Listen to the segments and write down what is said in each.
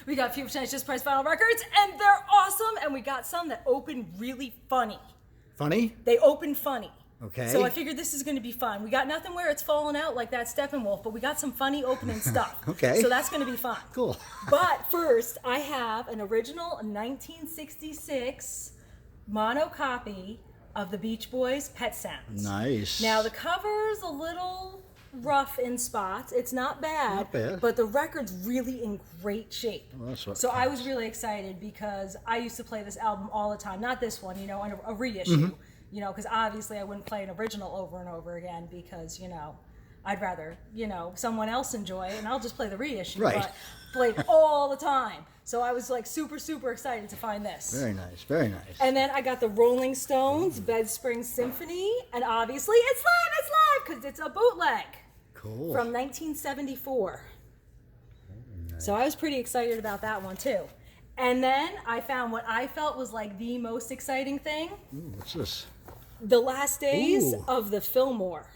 We got a few Just Price Vinyl Records, and they're awesome. And we got some that open really funny. Funny? They open funny. Okay. So I figured this is going to be fun. We got nothing where it's falling out like that Steppenwolf, but we got some funny opening stuff. Okay. So that's going to be fun. Cool. But first, I have an original 1966 mono copy of the Beach Boys' Pet Sounds. Nice. Now, the cover's a little rough in spots. It's not bad. Not bad. But the record's really in great shape. Well, that's what so I counts. was really excited because I used to play this album all the time. Not this one, on a reissue. Because obviously I wouldn't play an original over and over again because, I'd rather, someone else enjoy it and I'll just play the reissue. Right. But play it all the time. So I was like super, super excited to find this. Very nice, very nice. And then I got the Rolling Stones Bed Spring Symphony. And obviously it's live because it's a bootleg. Cool. From 1974. So I was pretty excited about that one too. And then I found what I felt was like the most exciting thing. Ooh, what's this? The Last Days Ooh. of the Fillmore.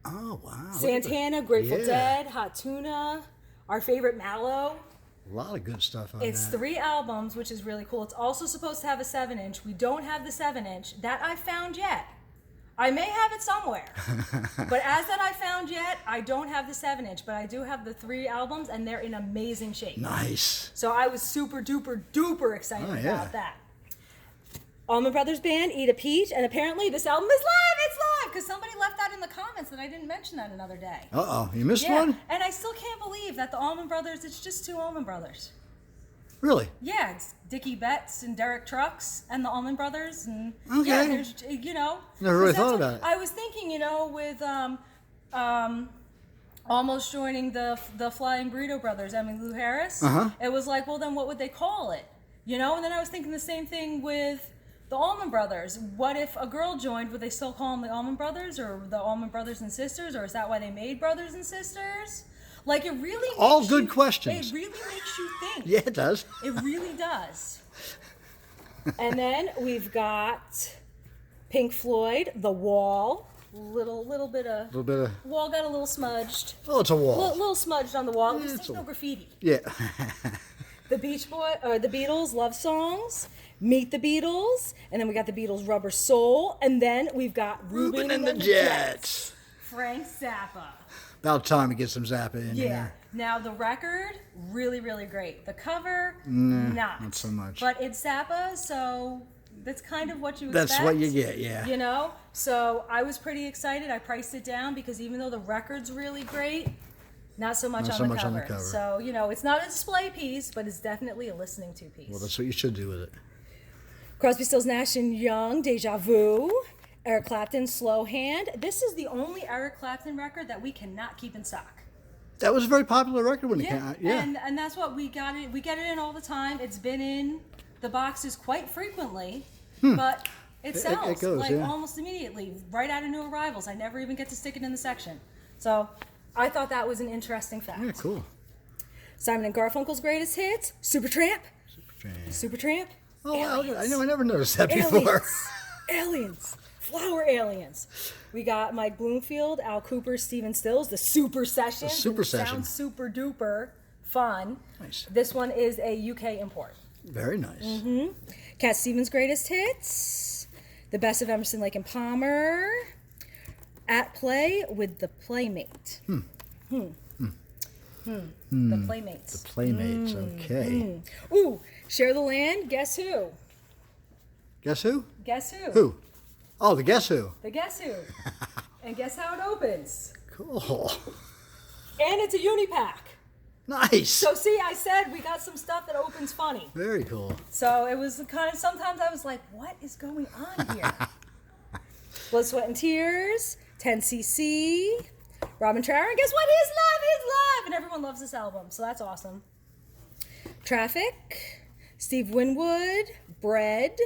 Oh, wow. Santana, Grateful Yeah. Dead, Hot Tuna, our favorite Mallow. A lot of good stuff on It's that. 3 albums, which is really cool. It's also supposed to have a 7-inch. We don't have the 7-inch. That I found yet. I may have it somewhere. But as that I found yet, I don't have the 7-inch. But I do have the 3 albums, and they're in amazing shape. Nice. So I was super duper duper excited Oh, yeah. about that. Allman Brothers Band, Eat a Peach, and apparently this album is live. It's live because somebody left that in the comments that I didn't mention that another day. Uh-oh, you missed Yeah, one? and I still can't believe that the Allman Brothers. It's just 2 Allman Brothers. Really? Yeah, it's Dickie Betts and Derek Trucks and the Allman Brothers, and Okay. yeah, there's Never really 'cause that's thought what- about it. I was thinking, with almost joining the Flying Burrito Brothers, Emmylou Harris. It was like, well, then what would they call it? And then I was thinking the same thing with the Allman Brothers. What if a girl joined? Would they still call them the Allman Brothers or the Allman Brothers and Sisters, or is that why they made Brothers and Sisters? Like, it really All makes good you- questions. It really makes you think. Yeah, it does. It really does. And then we've got Pink Floyd, The Wall. Little bit of A little bit of... wall got a little smudged. Oh, it's a wall. Little smudged on the wall. Yeah, Just it's ain't no a- graffiti. Yeah. The Beatles love songs. Meet the Beatles, and then we got the Beatles Rubber Soul, and then we've got Reuben and the Jets. Frank Zappa. About time to get some Zappa in Yeah. here. Now the record, really, really great. The cover, not so much. But it's Zappa, so that's kind of what you expect. That's what you get, yeah. So I was pretty excited. I priced it down because even though the record's really great, not so much, Not on, so the much cover. on the cover. So, it's not a display piece, but it's definitely a listening to piece. Well, that's what you should do with it. Crosby, Stills, Nash & Young, Deja Vu. Eric Clapton, Slow Hand. This is the only Eric Clapton record that we cannot keep in stock. That was a very popular record when it came out. Yeah. And that's what we got it. We get it in all the time. It's been in the boxes quite frequently, but it sells it goes, yeah. almost immediately, right out of new arrivals. I never even get to stick it in the section. So I thought that was an interesting fact. Yeah, cool. Simon and Garfunkel's greatest hits: Supertramp. Supertramp. Oh, wow, Aliens. I never noticed that before. Aliens. Flower Aliens. We got Mike Bloomfield, Al Cooper, Stephen Stills, the Super Session. The Super Session. Sounds super duper fun. Nice. This one is a UK import. Very nice. Cat Stevens' greatest hits. The best of Emerson, Lake and Palmer. At Play with the Playmate. The Playmates. Playmates, okay. Ooh, Share the Land. Guess who? Guess who? Guess who? Who? Oh, the Guess Who. The Guess Who. And guess how it opens? Cool. And it's a unipack. Nice. So see, I said we got some stuff that opens funny. Very cool. So it was kind of, sometimes I was like, what is going on here? Blood, Sweat, and Tears, 10cc, Robin Trower, and guess what? He's live! And everyone loves this album, so that's awesome. Traffic, Steve Winwood, Bread,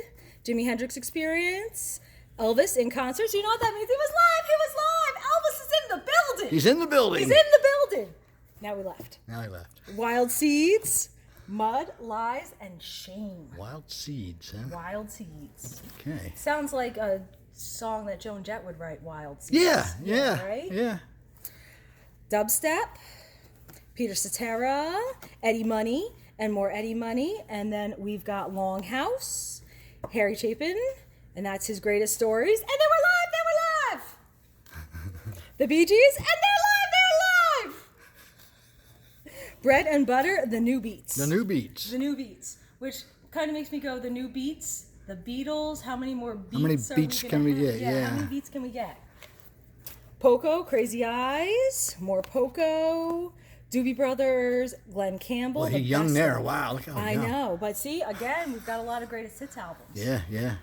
Jimi Hendrix Experience, Elvis in concert. So you know what that means? He was live! Elvis is in the building! He's in the building. He's in the building! Now we left. Now he left. Wild Seeds, Mud, Lies, and Shame. Wild Seeds, huh? Wild Seeds. Okay. Sounds like a song that Joan Jett would write, Wild Seeds. Yeah. Right? Yeah. Dubstep, Peter Cetera, Eddie Money, and more Eddie Money. And then we've got Longhouse, Harry Chapin, and that's his greatest stories. And they were live! The Bee Gees, and they're live! Bread and Butter, The New Beats. The New Beats. The New Beats, which kind of makes me go, The New Beats, The Beatles, how many more beats can we get? Yeah, how many beats can we get? Poco, Crazy Eyes, more Poco, Doobie Brothers, Glenn Campbell. Well, he's young there. Wow, look how I young. know, but see, again, we've got a lot of greatest hits albums. Yeah, yeah.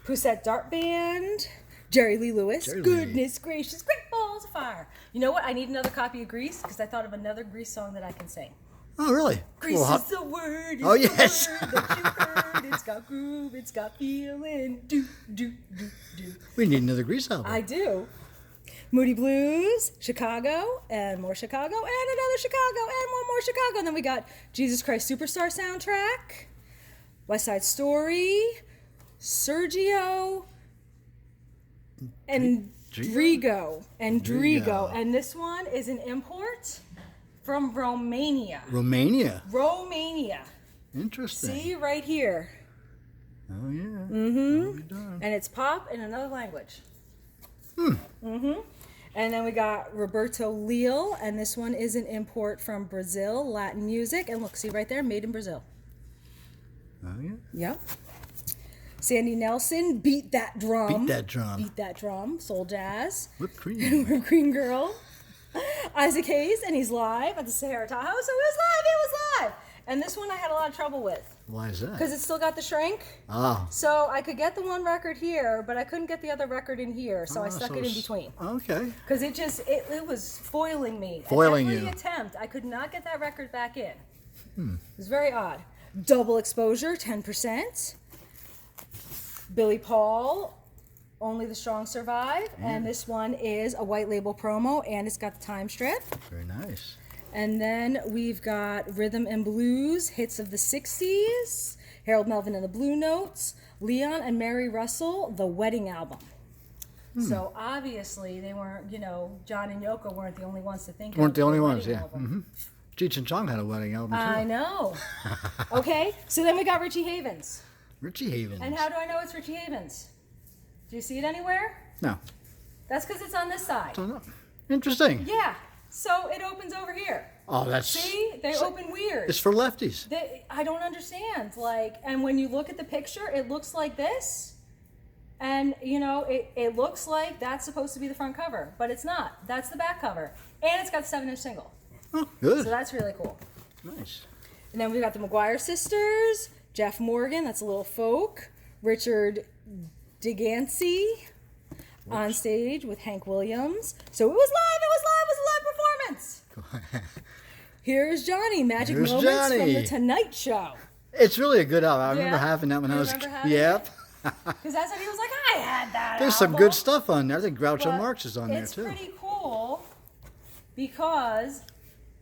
Poussette Dart Band, Jerry Lee Lewis, Jerry Lee. Goodness Gracious, Great Balls of Fire. You know what? I need another copy of Grease because I thought of another Grease song that I can sing. Oh, really? Grease Well, is the word. It's Oh, the yes. word that you heard. It's got groove. It's got feeling. Do, do, do, do. we need another Grease album. I do. Moody Blues, Chicago, and more Chicago, and another Chicago, and one more Chicago. And then we got Jesus Christ Superstar soundtrack, West Side Story, Sergio, and Drigo. And this one is an import from Romania. Romania. See Interesting. right here. Oh, yeah. And it's pop in another language. And then we got Roberto Leal, and this one is an import from Brazil, Latin music. And look, see right there, made in Brazil. Oh, yeah. Yep. Sandy Nelson, Beat That Drum. Beat That Drum. Beat That Drum, soul jazz. Whipped cream. Whipped Cream Girl. Isaac Hayes, and he's live at the Sahara Tahoe. So he was live. And this one I had a lot of trouble with. Why is that? Because it's still got the shrink. Oh. So I could get the one record here, but I couldn't get the other record in here. So I stuck it in between. Okay. Because it was foiling me. Foiling At every you. attempt, I could not get that record back in. It was very odd. Double Exposure, 10%. Billy Paul, Only the Strong Survive. And this one is a white label promo, and it's got the time strip. Very nice. And then we've got Rhythm and Blues, Hits of the 60s, Harold Melvin and the Blue Notes, Leon and Mary Russell, The Wedding Album. So obviously they weren't, John and Yoko weren't the only ones to think of. Weren't the only Wedding ones, yeah. Album. Cheech and Chong had a wedding album, too. I know. Okay, so then we got Richie Havens. Richie Havens. And how do I know it's Richie Havens? Do you see it anywhere? No. That's because it's on this side. Don't know. Interesting. Yeah, so it opens over here. Oh, that's... See, they open weird. It's for lefties. I don't understand. And when you look at the picture, it looks like this. And, it looks like that's supposed to be the front cover, but it's not. That's the back cover. And it's got the 7-inch single. Oh, good. So that's really cool. Nice. And then we got the McGuire sisters, Jeff Morgan, that's a little folk, Richard DeGansey on stage with Hank Williams. So it was a live performance. Here's Johnny, Magic Here's Moments Johnny. from The Tonight Show. It's really a good album. I remember Yeah? having that when I You was... remember having Yep. Because that's what he was like, I had that There's some album. good stuff on there. I think Groucho But Marx is on there, it's too. pretty cool because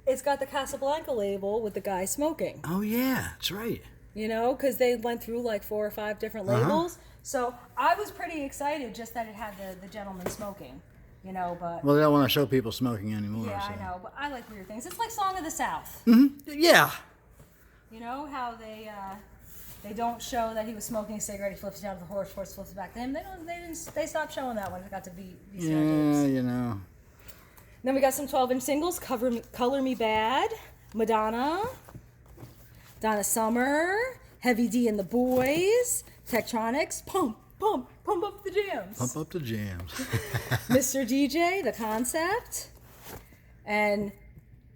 it's got the Casablanca label with the guy smoking. Oh, yeah. That's right. Because they went through like 4 or 5 different labels. So I was pretty excited just that it had the gentleman smoking, but... Well, they don't want to show people smoking anymore. Yeah, so. I know, but I like weird things. It's like Song of the South. Yeah. You know how they don't show that he was smoking a cigarette, he flips down to the horse flips back to him. They stopped showing that when it got to be Yeah, Then we got some 12-inch singles, Color Me Bad, Madonna, Donna Summer, Heavy D and the Boys, Tektronix, Pump Up the Jams. Pump up the jams. Mr. DJ, The Concept, and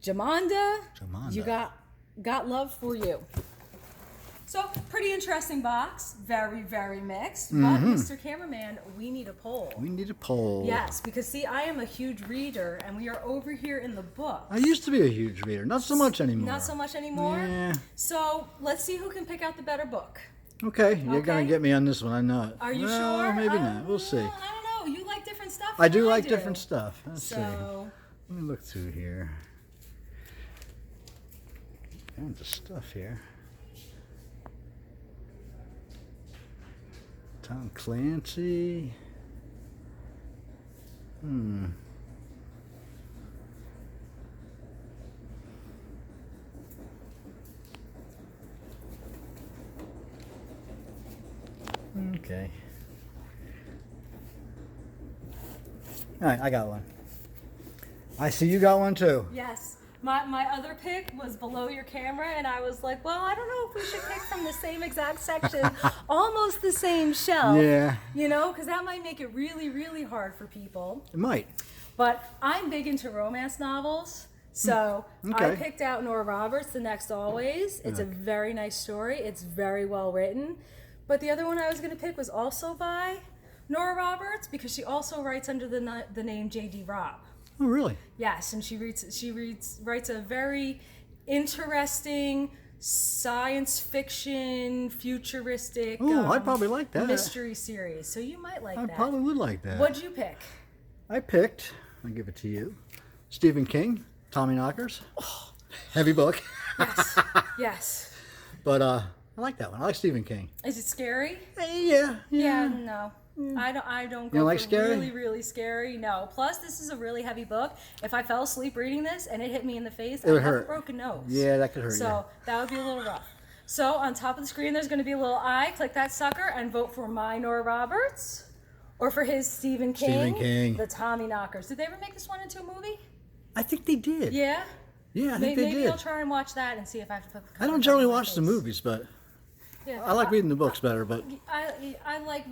Jamanda, You Got Love for You. So, pretty interesting box. Very, very mixed. But, Mr. Cameraman, we need a poll. We need a poll. Yes, because, see, I am a huge reader, and we are over here in the book. I used to be a huge reader. Not so much anymore. Not so much anymore? Yeah. So, let's see who can pick out the better book. Okay, you're going to get me on this one. I know it. Are you well, sure? Maybe not. We'll see. I don't know. You like different stuff I than do like different stuff. Let's see. So, Let me look through here. Tons of stuff here. Tom Clancy. Okay. All right, I got one. I see you got one too. Yes. My other pick was below your camera, and I was like, well, I don't know if we should pick from the same exact section, almost the same shelf. Yeah. You know, because that might make it really, really hard for people. It might. But I'm big into romance novels, so Okay. I picked out Nora Roberts' The Next Always. It's a very nice story. It's very well written. But the other one I was going to pick was also by Nora Roberts, because she also writes under the name J.D. Robb. Oh, really? Yes, and she writes a very interesting science fiction, futuristic Oh, I'd probably like that. mystery series. So you might like I that. probably would like that. What'd you pick? I picked, I'll give it to you, Stephen King, Tommy Knockers. Oh, heavy book. Yes. Yes. But I like that one. I like Stephen King. Is it scary? Yeah. Yeah, no. I don't go You don't like for scary? really, really scary. No. Plus, this is a really heavy book. If I fell asleep reading this and it hit me in the face, would I'd have a hurt. broken nose. Yeah, that could hurt So that would be a little rough. So on top of the screen, there's going to be a little eye. Click that sucker and vote for my Nora Roberts or for his Stephen King. Stephen King. The Tommy Knockers. Did they ever make this one into a movie? I think they did. Yeah. Yeah, I think they Maybe did. I'll try and watch that and see if I have to put the I cover don't generally on my watch the face. movies, but Yeah. I like reading the books better. But I like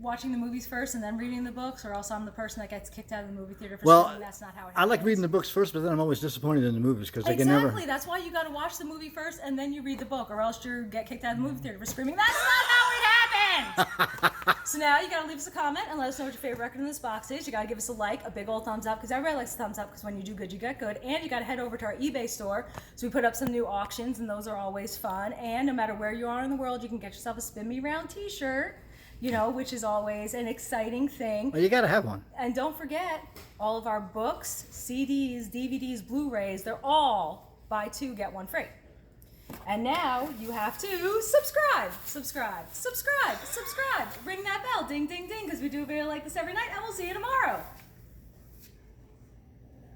watching the movies first and then reading the books, or else I'm the person that gets kicked out of the movie theater for Well, something that's not how it happens. I like reading the books first, but then I'm always disappointed in the movies because they can never. Exactly. That's why you got to watch the movie first and then you read the book, or else you get kicked out of the movie theater for screaming, "That's not how it happened!" So now you got to leave us a comment and let us know what your favorite record in this box is. You got to give us a like, a big old thumbs up, because everybody likes a thumbs up, because when you do good, you get good. And you got to head over to our eBay store. So we put up some new auctions, and those are always fun. And no matter where you are in the world, you can get yourself a Spin Me Round t-shirt, you know, which is always an exciting thing. Well, you got to have one. And don't forget, all of our books, CDs, DVDs, Blu-rays, they're all buy two, get one free. And now you have to subscribe. Ring that bell, ding, ding, ding, because we do a video like this every night, and we'll see you tomorrow.